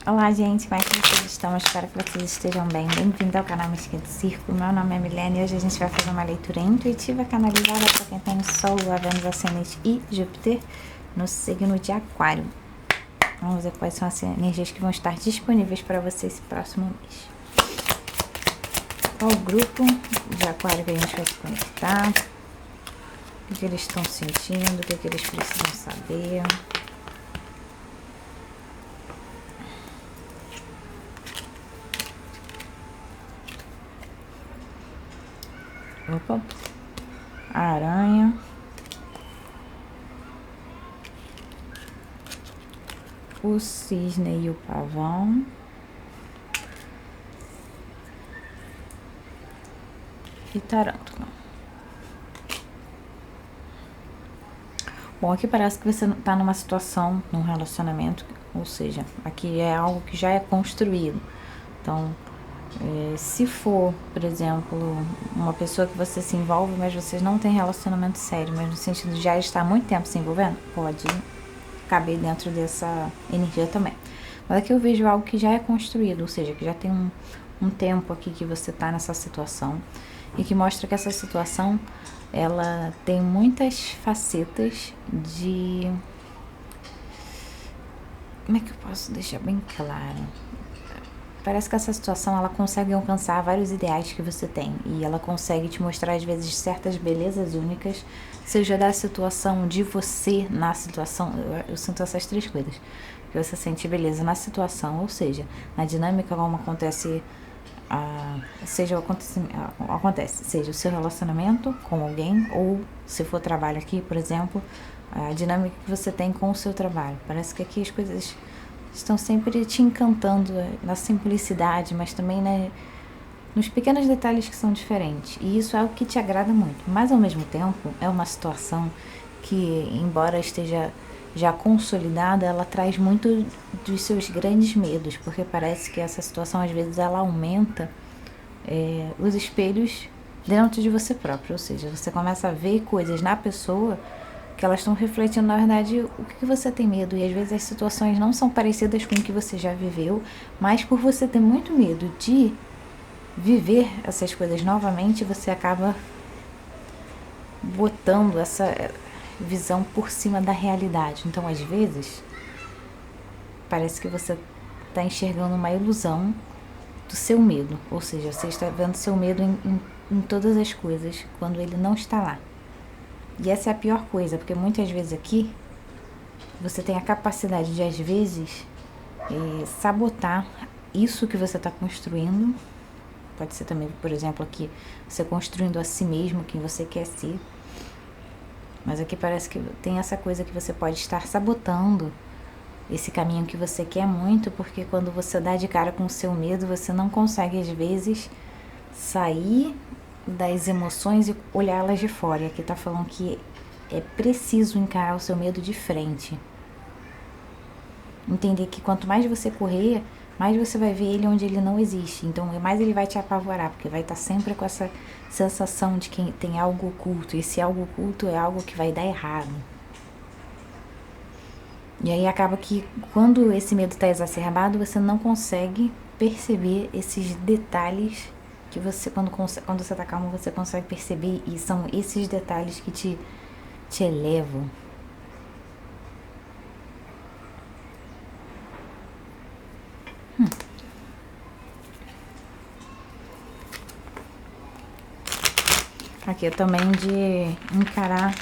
Olá, gente, como é que vocês estão? Espero que vocês estejam bem. Bem-vindo ao canal Mística do Circo. Meu nome é Milene e hoje a gente vai fazer uma leitura intuitiva canalizada para quem tem o Sol, a Vênus, Ascendente e Júpiter no signo de Aquário. Vamos ver quais são as energias que vão estar disponíveis para você esse próximo mês. Qual o grupo de Aquário que a gente vai se conectar? O que eles estão sentindo? O que eles precisam saber? Opa, a aranha, o cisne e o pavão, e tarântula. Bom, aqui parece que você está numa situação, num relacionamento, ou seja, aqui é algo que já é construído. Então, se for, por exemplo, uma pessoa que você se envolve, mas vocês não têm relacionamento sério, mas no sentido de já estar há muito tempo se envolvendo, pode caber dentro dessa energia também. Mas aqui eu vejo algo que já é construído, ou seja, que já tem um tempo aqui que você está nessa situação e que mostra que essa situação ela tem muitas facetas de... Como é que eu posso deixar bem claro? Parece que essa situação ela consegue alcançar vários ideais que você tem e ela consegue te mostrar às vezes certas belezas únicas, seja da situação de você na situação. Eu sinto essas três coisas, que você sente beleza na situação, ou seja, na dinâmica como acontece, seja o seu relacionamento com alguém ou se for trabalho aqui, por exemplo, a dinâmica que você tem com o seu trabalho. Parece que aqui as coisas estão sempre te encantando na simplicidade, mas também nos pequenos detalhes que são diferentes. E isso é o que te agrada muito. Mas, ao mesmo tempo, é uma situação que, embora esteja já consolidada, ela traz muito dos seus grandes medos, porque parece que essa situação, às vezes, ela aumenta os espelhos dentro de você próprio. Ou seja, você começa a ver coisas na pessoa que elas estão refletindo, na verdade, o que você tem medo. E às vezes as situações não são parecidas com o que você já viveu, mas por você ter muito medo de viver essas coisas novamente, você acaba botando essa visão por cima da realidade. Então, às vezes, parece que você está enxergando uma ilusão do seu medo. Ou seja, você está vendo seu medo em todas as coisas, quando ele não está lá. E essa é a pior coisa, porque muitas vezes aqui você tem a capacidade de, às vezes, sabotar isso que você está construindo. Pode ser também, por exemplo, aqui, você construindo a si mesmo, quem você quer ser. Mas aqui parece que tem essa coisa que você pode estar sabotando esse caminho que você quer muito, porque quando você dá de cara com o seu medo, você não consegue, às vezes, sair das emoções e olhá-las de fora. E aqui tá falando que é preciso encarar o seu medo de frente. Entender que quanto mais você correr, mais você vai ver ele onde ele não existe. Então, mais ele vai te apavorar, porque vai estar sempre com essa sensação de que tem algo oculto. E esse algo oculto é algo que vai dar errado. E aí acaba que quando esse medo está exacerbado, você não consegue perceber esses detalhes que você, quando você tá calmo, você consegue perceber, e são esses detalhes que te elevam. Aqui também de encarar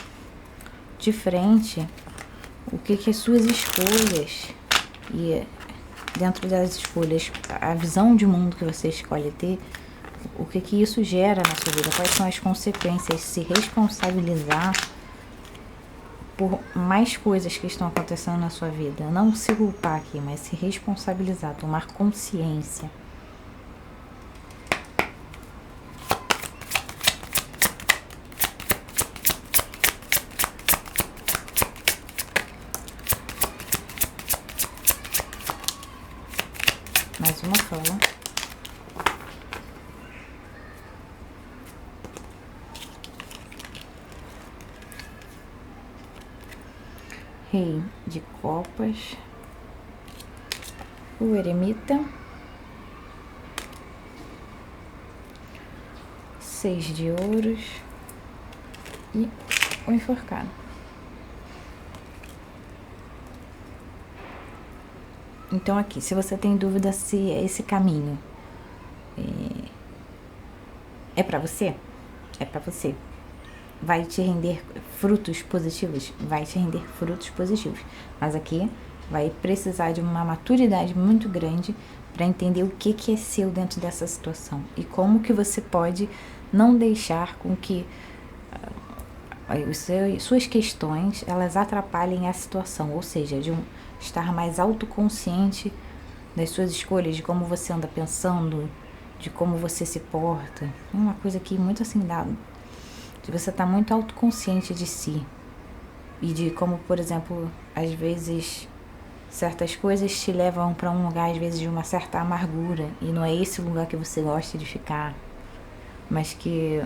de frente o que as suas escolhas e dentro das escolhas, a visão de mundo que você escolhe ter, o que isso gera na sua vida, quais são as consequências, se responsabilizar por mais coisas que estão acontecendo na sua vida. Não se culpar aqui, mas se responsabilizar, tomar consciência. Mais uma fala. Rei de copas. o eremita, 6 de ouros e o enforcado. Então aqui, se você tem dúvida se esse caminho é pra você, é pra você. Vai te render frutos positivos? Vai te render frutos positivos. Mas aqui vai precisar de uma maturidade muito grande para entender o que é seu dentro dessa situação. E como que você pode não deixar com que suas questões, elas atrapalhem a situação. Ou seja, de estar mais autoconsciente das suas escolhas, de como você anda pensando, de como você se porta. É uma coisa aqui muito assim, de você estar muito autoconsciente de si. E de como, por exemplo, às vezes certas coisas te levam para um lugar, às vezes, de uma certa amargura. E não é esse lugar que você gosta de ficar. Mas que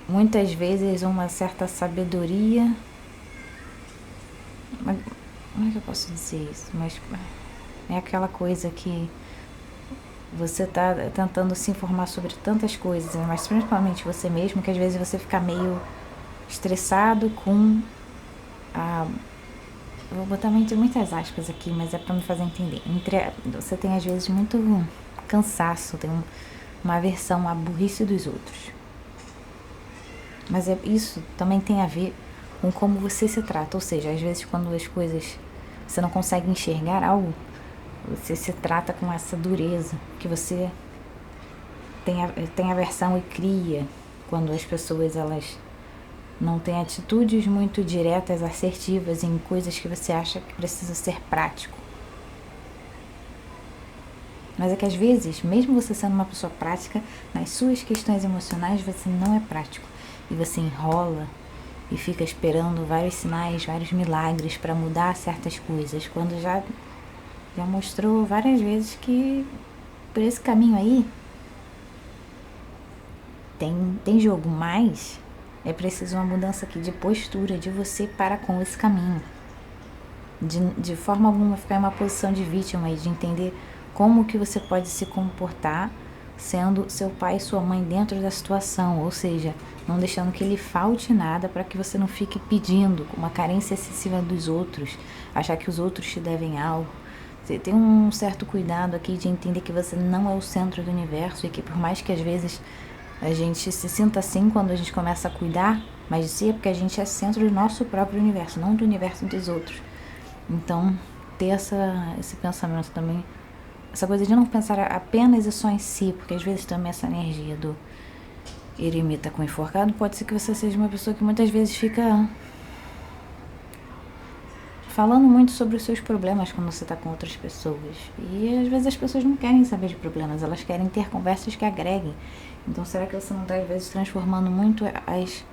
muitas vezes uma certa sabedoria... Como é que eu posso dizer isso? Mas é aquela coisa que você tá tentando se informar sobre tantas coisas, mas principalmente você mesmo, que às vezes você fica meio estressado com a... Vou botar muitas aspas aqui, mas é para me fazer entender. Você tem às vezes muito cansaço, tem uma aversão à burrice dos outros. Mas isso também tem a ver com como você se trata. Ou seja, às vezes quando as coisas... você não consegue enxergar algo, você se trata com essa dureza que você tem aversão e cria quando as pessoas elas não têm atitudes muito diretas, assertivas em coisas que você acha que precisa ser prático. Mas é que às vezes, mesmo você sendo uma pessoa prática, nas suas questões emocionais você não é prático. E você enrola e fica esperando vários sinais, vários milagres para mudar certas coisas, quando já mostrou várias vezes que por esse caminho aí tem jogo, mas é preciso uma mudança aqui de postura de você para com esse caminho. De forma alguma ficar em uma posição de vítima e de entender como que você pode se comportar sendo seu pai e sua mãe dentro da situação, ou seja, não deixando que lhe falte nada para que você não fique pedindo uma carência excessiva dos outros, achar que os outros te devem algo. Você tem um certo cuidado aqui de entender que você não é o centro do universo e que por mais que às vezes a gente se sinta assim quando a gente começa a cuidar, mas de si é porque a gente é centro do nosso próprio universo, não do universo dos outros. Então, ter esse pensamento também, essa coisa de não pensar apenas e só em si, porque às vezes também essa energia do eremita com enforcado, pode ser que você seja uma pessoa que muitas vezes fica falando muito sobre os seus problemas quando você está com outras pessoas. E às vezes as pessoas não querem saber de problemas, elas querem ter conversas que agreguem. Então será que você não está às vezes transformando muito as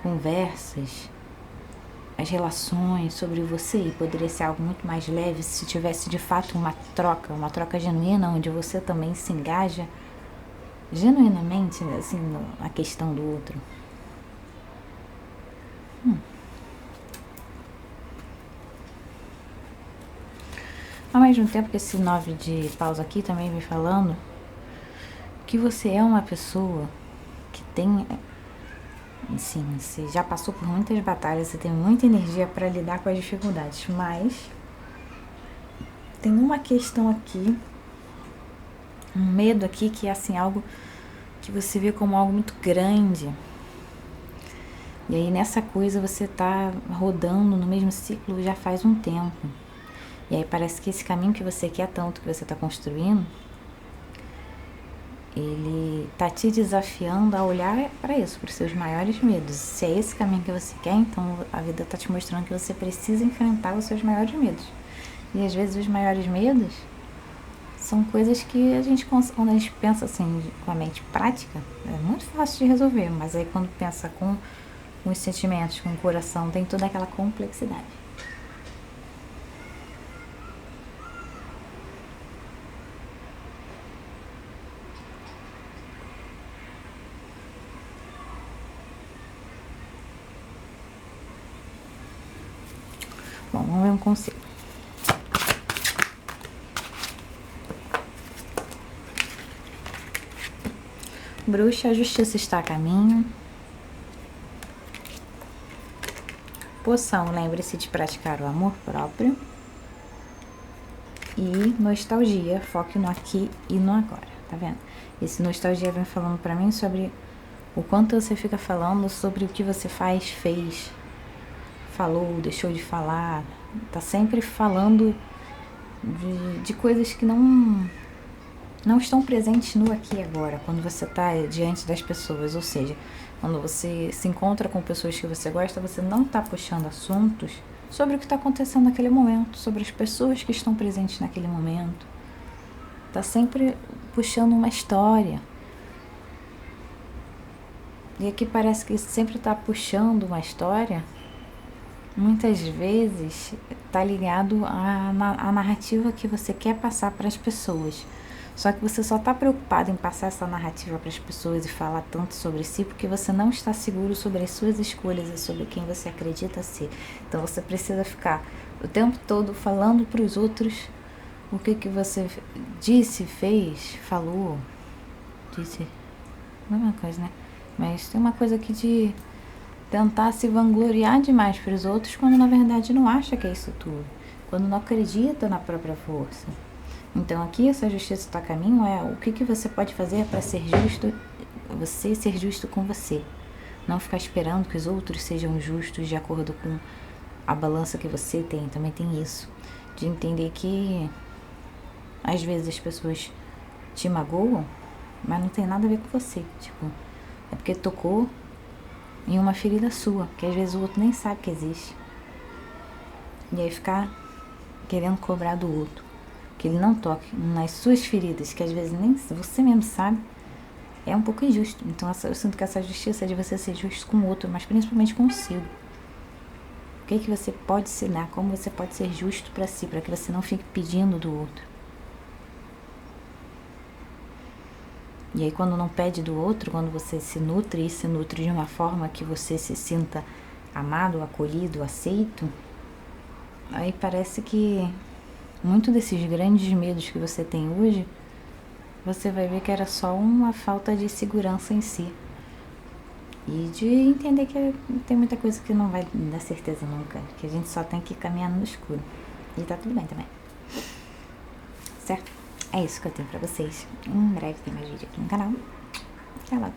conversas, as relações sobre você, e poderia ser algo muito mais leve se tivesse de fato uma troca genuína, onde você também se engaja genuinamente assim, na questão do outro. Ao mesmo tempo que esse 9 de paus aqui também vem falando que você é uma pessoa que tem, assim, você já passou por muitas batalhas, você tem muita energia para lidar com as dificuldades, mas tem uma questão aqui, um medo aqui que é assim, algo que você vê como algo muito grande. E aí nessa coisa você tá rodando no mesmo ciclo já faz um tempo. E aí parece que esse caminho que você quer tanto, que você tá construindo, ele tá te desafiando a olhar para isso, para os seus maiores medos. Se é esse caminho que você quer, então a vida tá te mostrando que você precisa enfrentar os seus maiores medos. E às vezes os maiores medos são coisas que a gente, quando a gente pensa assim com a mente prática, é muito fácil de resolver, mas aí quando pensa com os sentimentos, com o coração, tem toda aquela complexidade. Bom, vamos ver um conselho. Bruxa, a justiça está a caminho. Poção, lembre-se de praticar o amor próprio. E nostalgia, foque no aqui e no agora, tá vendo? Esse nostalgia vem falando pra mim sobre o quanto você fica falando sobre o que você faz, fez, falou, deixou de falar. Tá sempre falando de coisas que não estão presentes no aqui e agora, quando você tá diante das pessoas. Ou seja, quando você se encontra com pessoas que você gosta, você não tá puxando assuntos sobre o que está acontecendo naquele momento, sobre as pessoas que estão presentes naquele momento. Tá sempre puxando uma história. E aqui parece que sempre tá puxando uma história, muitas vezes tá ligado à narrativa que você quer passar para as pessoas. Só que você só está preocupado em passar essa narrativa para as pessoas e falar tanto sobre si porque você não está seguro sobre as suas escolhas e sobre quem você acredita ser. Então você precisa ficar o tempo todo falando para os outros o que você disse, fez, falou. Disse, não é uma coisa, né? Mas tem uma coisa aqui de tentar se vangloriar demais para os outros quando na verdade não acha que é isso tudo. Quando não acredita na própria força. Então aqui essa justiça está a caminho é o que você pode fazer para ser justo, você ser justo com você. Não ficar esperando que os outros sejam justos de acordo com a balança que você tem. Também tem isso. De entender que às vezes as pessoas te magoam, mas não tem nada a ver com você. Tipo, é porque tocou em uma ferida sua, que às vezes o outro nem sabe que existe. E aí ficar querendo cobrar do outro que ele não toque nas suas feridas, que às vezes nem você mesmo sabe, é um pouco injusto. Então eu sinto que essa justiça é de você ser justo com o outro, mas principalmente consigo. O que você pode ensinar, como você pode ser justo para si, para que você não fique pedindo do outro. E aí quando não pede do outro, quando você se nutre, e se nutre de uma forma que você se sinta amado, acolhido, aceito, aí parece que muito desses grandes medos que você tem hoje, você vai ver que era só uma falta de segurança em si. E de entender que tem muita coisa que não vai dar certeza nunca, que a gente só tem que ir caminhando no escuro. E tá tudo bem também. Certo? É isso que eu tenho pra vocês. Em breve tem mais vídeo aqui no canal. Até logo.